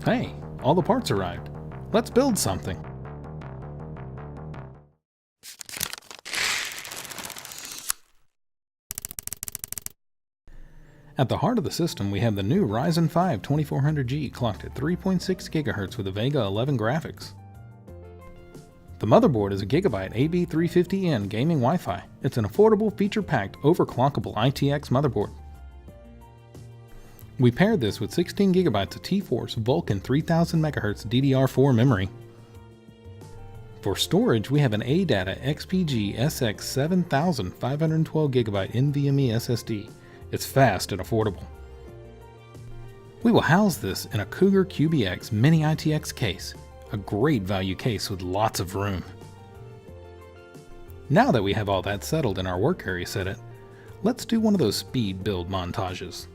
Hey, all the parts arrived. Let's build something. At the heart of the system, we have the new Ryzen 5 2400G clocked at 3.6 GHz with a Vega 11 graphics. The motherboard is a Gigabyte AB350N gaming Wi-Fi. It's an affordable, feature-packed, overclockable ITX motherboard. We paired this with 16 GB of T-Force Vulkan 3000 MHz DDR4 memory. For storage, we have an ADATA XPG SX 7512 GB NVMe SSD. It's fast and affordable. We will house this in a Cougar QBX Mini ITX case, a great value case with lots of room. Now that we have all that settled in our work area set, let's do one of those speed build montages.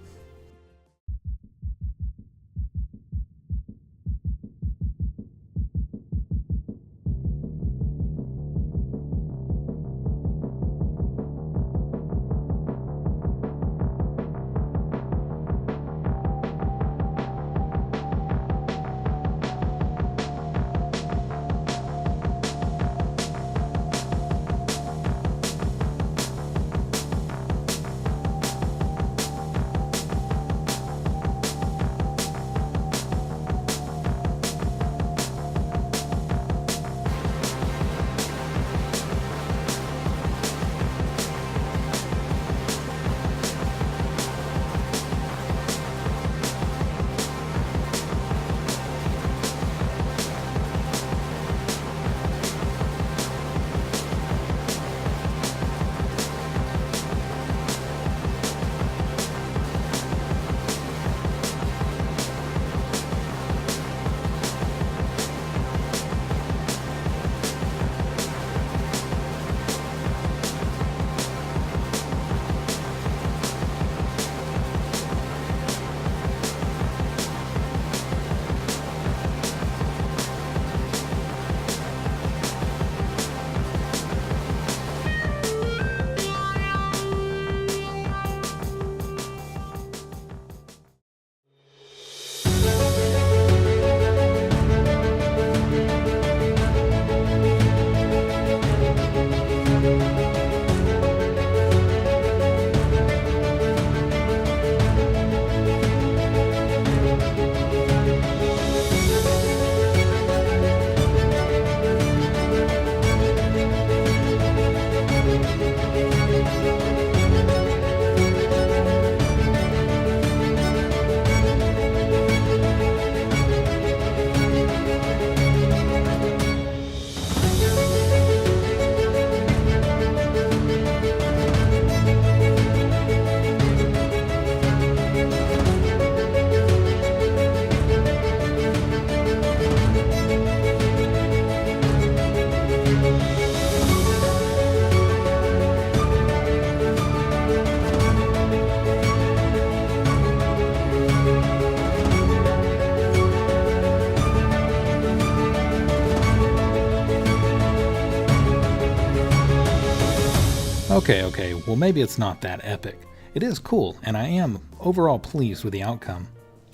Okay, well maybe it's not that epic. It is cool, and I am overall pleased with the outcome.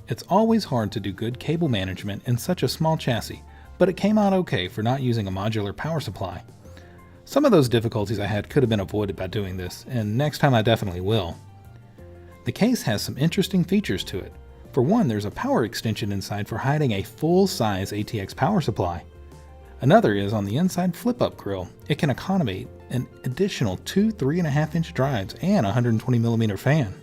It's always hard to do good cable management in such a small chassis, but it came out okay for not using a modular power supply. Some of those difficulties I had could have been avoided by doing this, and next time I definitely will. The case has some interesting features to it. For one, there's a power extension inside for hiding a full-size ATX power supply. Another is on the inside flip-up grill. It can accommodate an additional two 3.5-inch drives and a 120mm fan.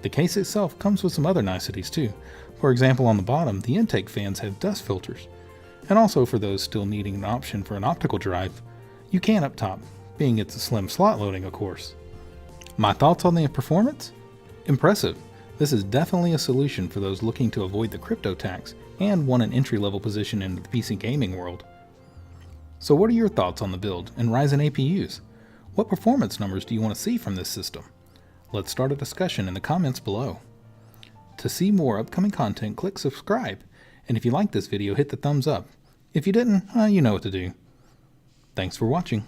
The case itself comes with some other niceties too. For example, on the bottom, the intake fans have dust filters. And also for those still needing an option for an optical drive, you can up top, being it's a slim slot loading of course. My thoughts on the performance? Impressive. This is definitely a solution for those looking to avoid the crypto tax and want an entry-level position into the PC gaming world. So what are your thoughts on the build and Ryzen APUs? What performance numbers do you want to see from this system? Let's start a discussion in the comments below. To see more upcoming content, click subscribe, and if you liked this video, hit the thumbs up. If you didn't, you know what to do. Thanks for watching.